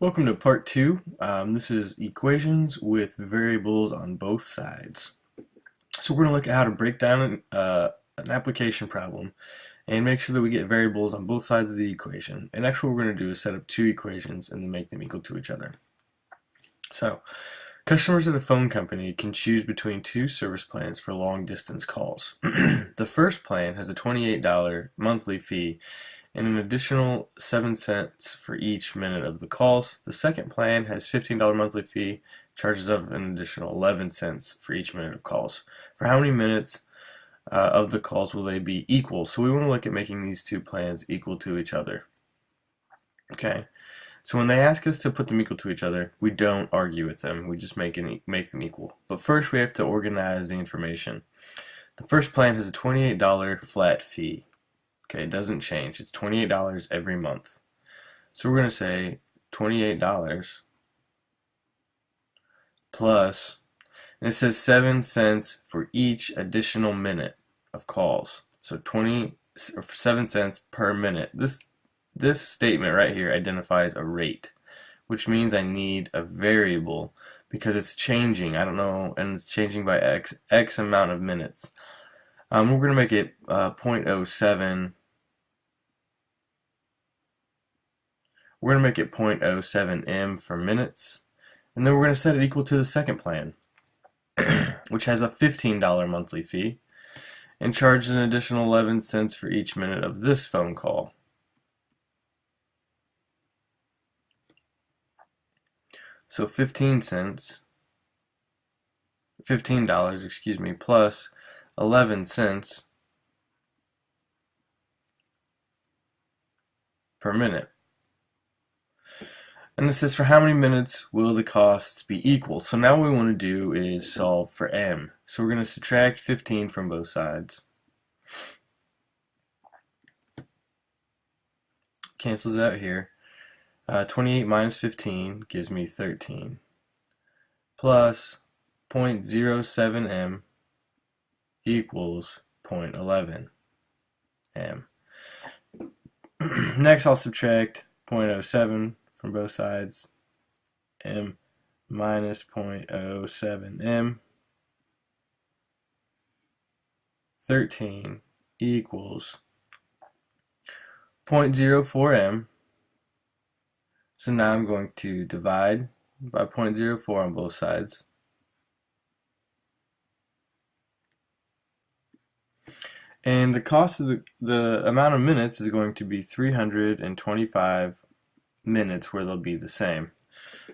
Welcome to part two. This is equations with variables on both sides. So we're going to look at how to break down an application problem and make sure that we get variables on both sides of the equation. And actually what we're going to do is set up two equations and then make them equal to each other. So customers at a phone company can choose between two service plans for long distance calls. The first plan has a $28 monthly fee and an additional 7 cents for each minute of the calls. The second plan has $15 monthly fee, charges up an additional 11 cents for each minute of calls. For how many minutes of the calls will they be equal? So we want to look at making these two plans equal to each other. Okay, so when they ask us to put them equal to each other, we don't argue with them. We just make them equal. But first we have to organize the information. The first plan has a $28 flat fee. Okay, it doesn't change. It's $28 every month. So we're going to say $28 plus, and it says 7 cents for each additional minute of calls. So 7 cents per minute. This statement right here identifies a rate, which means I need a variable because it's changing. I don't know, and it's changing by X amount of minutes. We're going to make it 0.07. We're going to make it 0.07 m for minutes, and then we're going to set it equal to the second plan, which has a $15 monthly fee and charges an additional 11 cents for each minute of this phone call. So $15, excuse me, plus 11 cents per minute. And it says for how many minutes will the costs be equal? So now what we want to do is solve for m. So we're going to subtract 15 from both sides. Cancels out here. 28 minus 15 gives me 13. Plus 0.07 m equals 0.11 m. Next I'll subtract 0.07 from both sides, m minus 0.07 m. 13 equals 0.04 m. So now I'm going to divide by 0.04 on both sides. And the cost of the amount of minutes is going to be 325 minutes, where they'll be the same.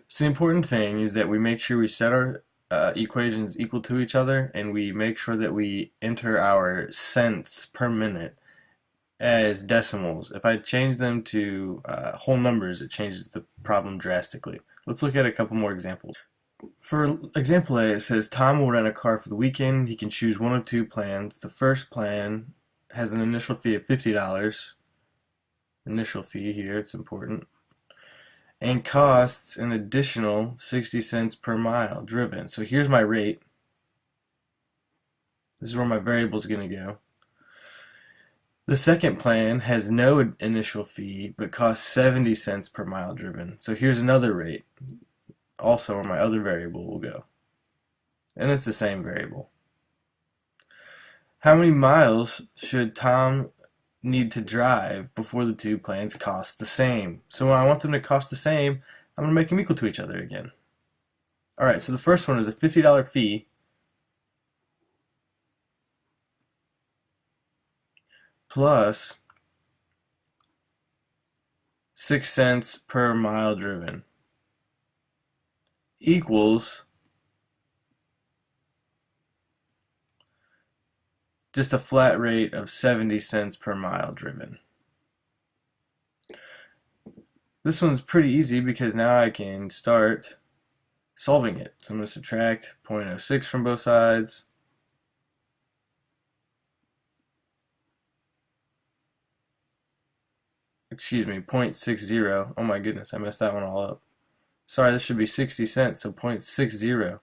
So the important thing is that we make sure we set our equations equal to each other, and we make sure that we enter our cents per minute as decimals. If I change them to whole numbers, it changes the problem drastically. Let's look at a couple more examples. For example A, it says Tom will rent a car for the weekend. He can choose one of two plans. The first plan has an initial fee of $50. Initial fee here, it's important. And costs an additional 60 cents per mile driven. So here's my rate. This is where my variable is going to go. The second plan has no initial fee but costs 70 cents per mile driven. So here's another rate, also where my other variable will go. And it's the same variable. How many miles should Tom need to drive before the two plans cost the same? So when I want them to cost the same, I'm going to make them equal to each other again. Alright, so the first one is a $50 fee plus 6 cents per mile driven equals just a flat rate of 70 cents per mile driven. This one's pretty easy because now I can start solving it. So I'm going to subtract 0.06 from both sides. Excuse me, 0.60. Oh my goodness, I messed that one all up. Sorry, this should be 60 cents, so 0.60.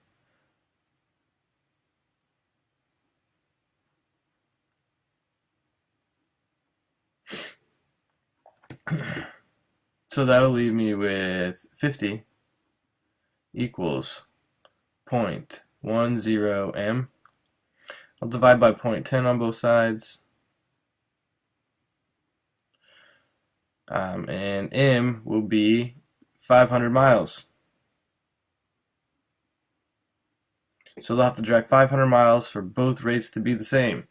So that'll leave me with 50 equals 0.10 m. I'll divide by 0.10 on both sides. And m will be 500 miles. So they'll have to drive 500 miles for both rates to be the same.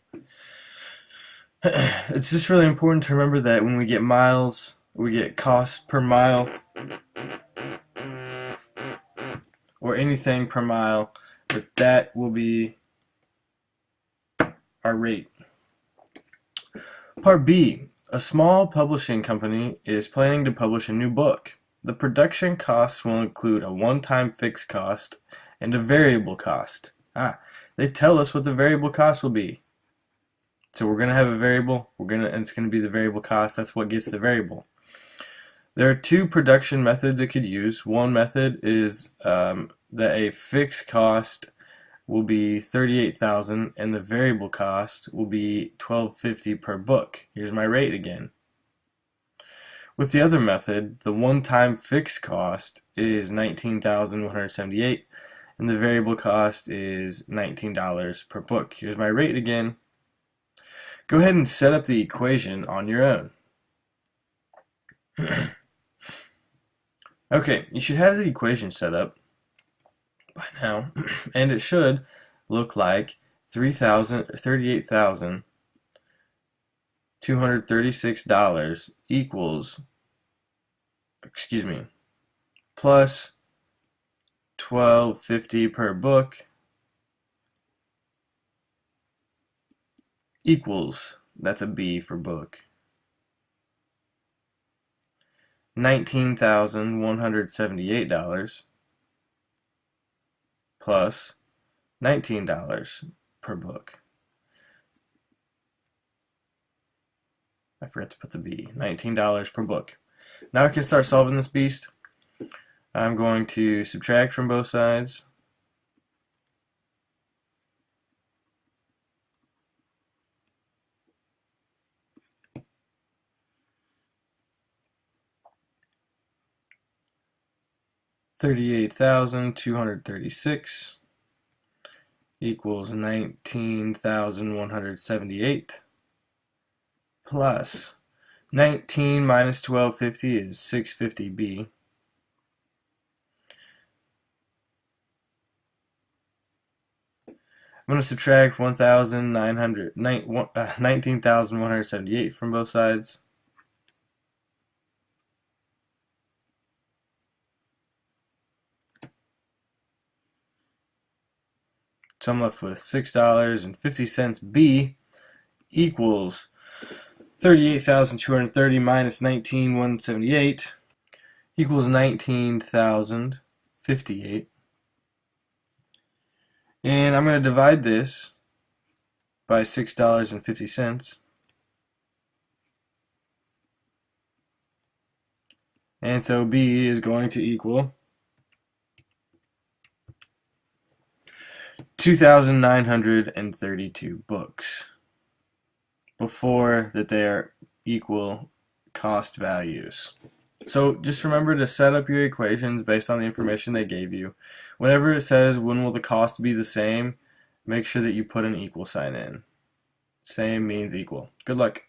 It's just really important to remember that when we get miles, we get cost per mile, or anything per mile, but that will be our rate. Part B. A small publishing company is planning to publish a new book. The production costs will include a one-time fixed cost and a variable cost. They tell us what the variable cost will be. So we're going to have a variable, and it's going to be the variable cost. That's what gets the variable. There are two production methods it could use. One method is that a fixed cost will be $38,000 and the variable cost will be $12.50 per book. Here's my rate again. With the other method, the one-time fixed cost is $19,178 and the variable cost is $19 per book. Here's my rate again. Go ahead and set up the equation on your own. Okay, you should have the equation set up by now, and it should look like $38,236 equals, plus $12.50 per book equals, that's a B for book, $19,178 plus $19 per book. I forgot to put the B. $19 per book. Now I can start solving this beast. I'm going to subtract from both sides. $38,236 equals $19,178 plus 19 minus 1250 is 650b. I'm going to subtract 19,178 from both sides. So I'm left with $6.50 B equals 38,230 minus 19,178 equals 19,058. And I'm going to divide this by $6.50. And so B is going to equal 2,932 books before that they are equal cost values. So just remember to set up your equations based on the information they gave you. Whenever it says when will the cost be the same, make sure that you put an equal sign in. Same means equal. Good luck.